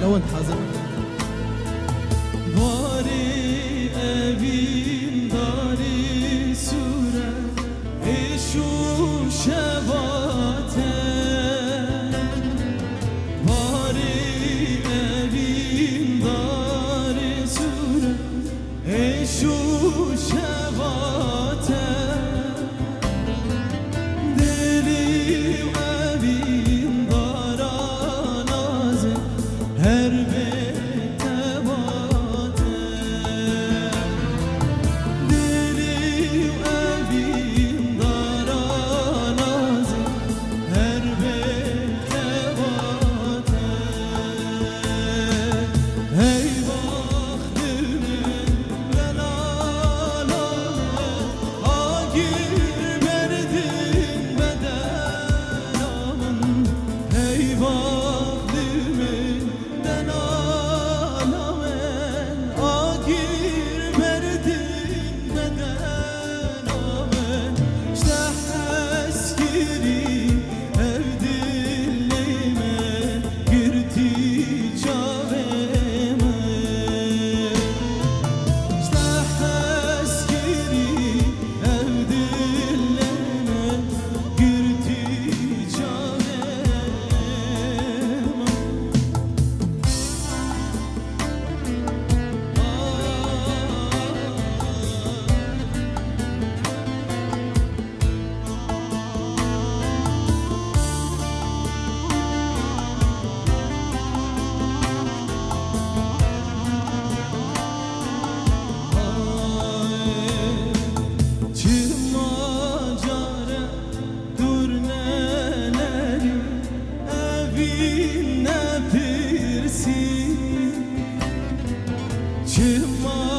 لو انت حازم واری اوین داری سوره ایشو شباته واری اوین داری سوره ایشو شباته دلی اوین دارا نازه هر بیت باته دلی اوین دارا نازه هر بیت باته ای باختم من آلامه آگیر بردین بدنامم ای باختم من آلامه آگیر بردین بدنامه شته اسکری ev dillime girdi çaveme şte eskeri ev dillime girdi çaveme çıkma care dur neleri evin ne pirsi çıkma